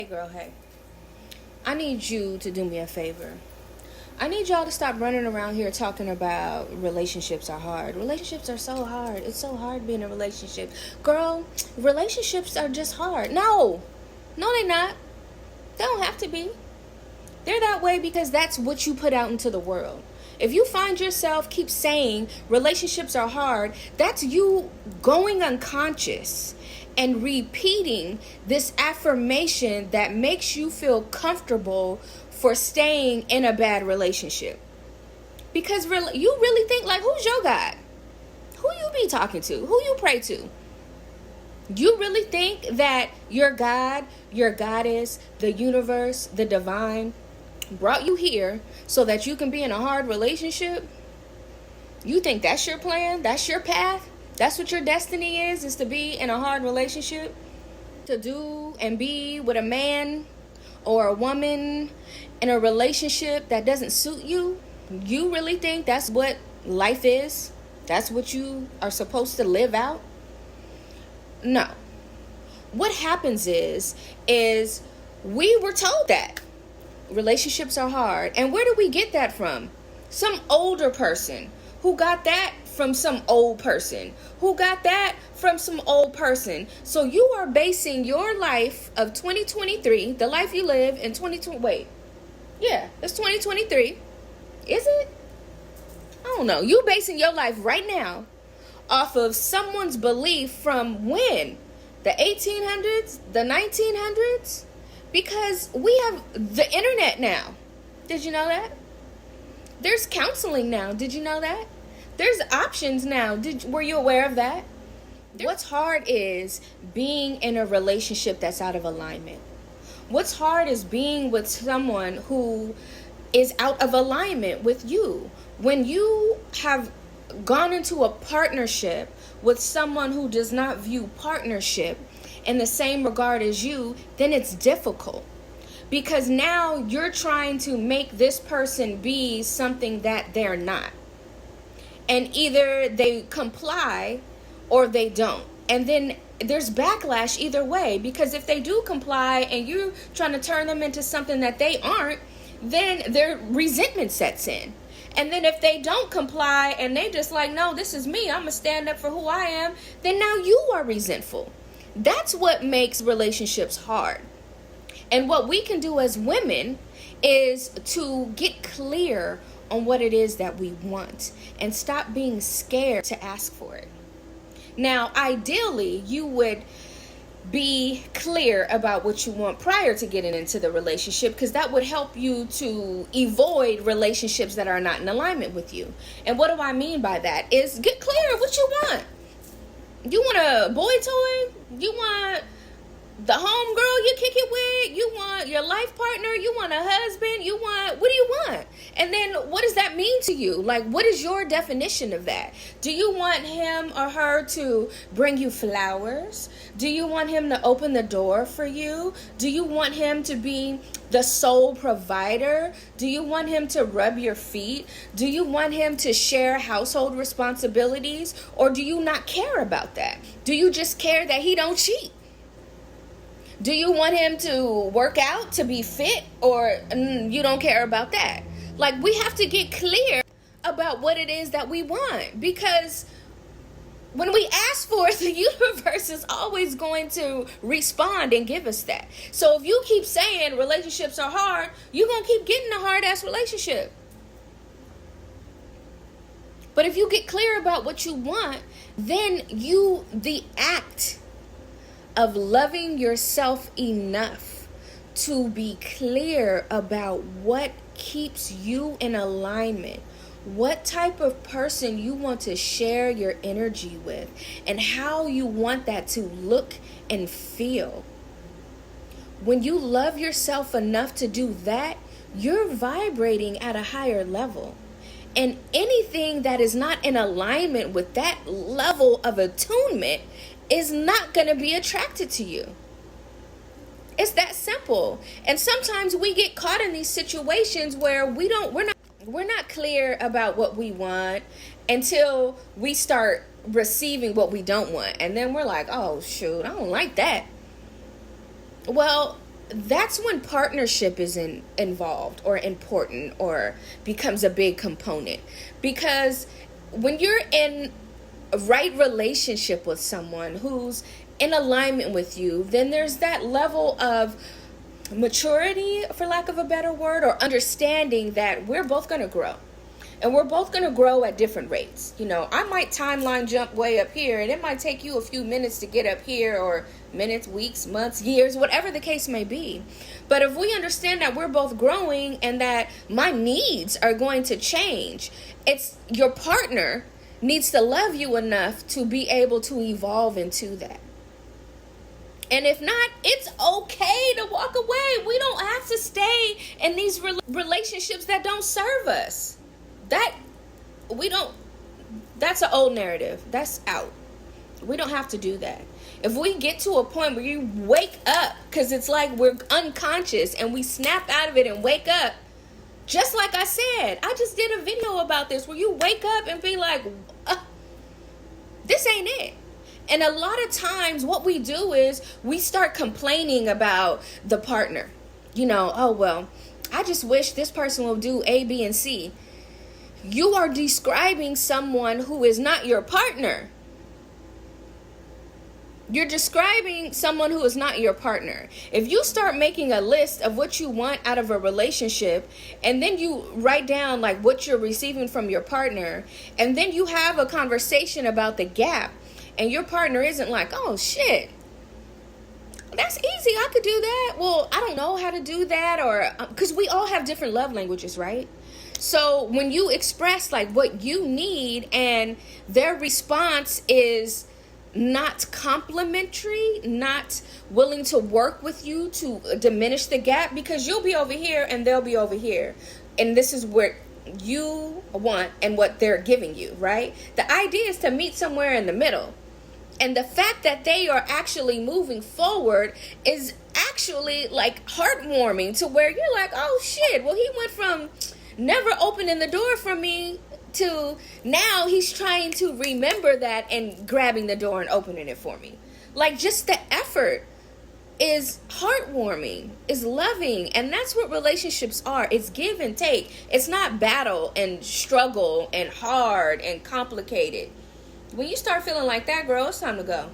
Hey girl, hey. I need you to do me a favor. I need y'all to stop running around here talking about relationships are hard. Relationships are so hard. It's so hard being in a relationship. Girl, relationships are just hard. No. No, they're not. They don't have to be. They're that way because that's what you put out into the world. If you find yourself keep saying relationships are hard, that's you going unconscious and repeating this affirmation that makes you feel comfortable for staying in a bad relationship. Because you really think, like, who's your God? Who you be talking to? Who you pray to? You really think that your God, your goddess, the universe, the divine brought you here so that you can be in a hard relationship? You think that's your plan? That's your path? That's what your destiny is to be in a hard relationship? To do and be with a man or a woman in a relationship that doesn't suit you? You really think that's what life is? That's what you are supposed to live out? No. What happens is we were told that relationships are hard. And where do we get that from? Some older person who got that from some old person who got that from some old person. So you are basing your life of 2023, the life you live in 2020. Wait, yeah, it's 2023. Is it? I don't know. You basing your life right now off of someone's belief from when? The 1800s? The 1900s? Because we have the internet now. Did you know that? There's counseling now. Did you know that? There's options now. Were you aware of that? What's hard is being in a relationship that's out of alignment. What's hard is being with someone who is out of alignment with you. When you have gone into a partnership with someone who does not view partnership in the same regard as you, then it's difficult. Because now you're trying to make this person be something that they're not. And either they comply or they don't. And then there's backlash either way. Because if they do comply and you're trying to turn them into something that they aren't, then their resentment sets in. And then if they don't comply and they just like, no, this is me, I'm going to stand up for who I am, then now you are resentful. That's what makes relationships hard. And what we can do as women is to get clear on what it is that we want and stop being scared to ask for it. Now, ideally, you would be clear about what you want prior to getting into the relationship, because that would help you to avoid relationships that are not in alignment with you. And what do I mean by that is get clear what you want. You want a boy toy? You want the home girl you kick it with? You want your life partner? You want a husband? What do you want? And then what does that mean to you? Like, what is your definition of that? Do you want him or her to bring you flowers? Do you want him to open the door for you? Do you want him to be the sole provider? Do you want him to rub your feet? Do you want him to share household responsibilities? Or do you not care about that? Do you just care that he don't cheat? Do you want him to work out, to be fit, or you don't care about that? Like, we have to get clear about what it is that we want, because when we ask for it, the universe is always going to respond and give us that. So if you keep saying relationships are hard, you're going to keep getting a hard-ass relationship. But if you get clear about what you want, then the act of loving yourself enough to be clear about what keeps you in alignment, what type of person you want to share your energy with, and how you want that to look and feel. When you love yourself enough to do that, you're vibrating at a higher level. And anything that is not in alignment with that level of attunement is not going to be attracted to you. It's that simple. And sometimes we get caught in these situations where we're not clear about what we want until we start receiving what we don't want. And then we're like, oh shoot, I don't like that. Well, that's when partnership is involved or important or becomes a big component. Because when you're in a right relationship with someone who's in alignment with you, then there's that level of maturity, for lack of a better word, or understanding that we're both going to grow. And we're both going to grow at different rates. You know, I might timeline jump way up here, and it might take you a few minutes to get up here, or minutes, weeks, months, years, whatever the case may be. But if we understand that we're both growing and that my needs are going to change, it's your partner needs to love you enough to be able to evolve into that. And if not, it's okay to walk away. We don't have to stay in these relationships that don't serve us. That's an old narrative. That's out. We don't have to do that. If we get to a point where you wake up, because it's like we're unconscious and we snap out of it and wake up, just like I said, I just did a video about this, where you wake up and be like, this ain't it. And a lot of times what we do is we start complaining about the partner. You know, oh, well, I just wish this person will do A, B, and C. You are describing someone who is not your partner. You're describing someone who is not your partner. If you start making a list of what you want out of a relationship, and then you write down like what you're receiving from your partner, and then you have a conversation about the gap, and your partner isn't like, oh shit, that's easy, I could do that. Well, I don't know how to do that, or because we all have different love languages, right? So when you express like what you need and their response is not complimentary, not willing to work with you to diminish the gap, because you'll be over here and they'll be over here, and this is what you want and what they're giving you, right? The idea is to meet somewhere in the middle. And the fact that they are actually moving forward is actually like heartwarming, to where you're like, oh shit, well, he went from never opening the door for me to now he's trying to remember that and grabbing the door and opening it for me. Like, just the effort is heartwarming, is loving. And that's what relationships are. It's give and take. It's not battle and struggle and hard and complicated. When you start feeling like that, girl, it's time to go.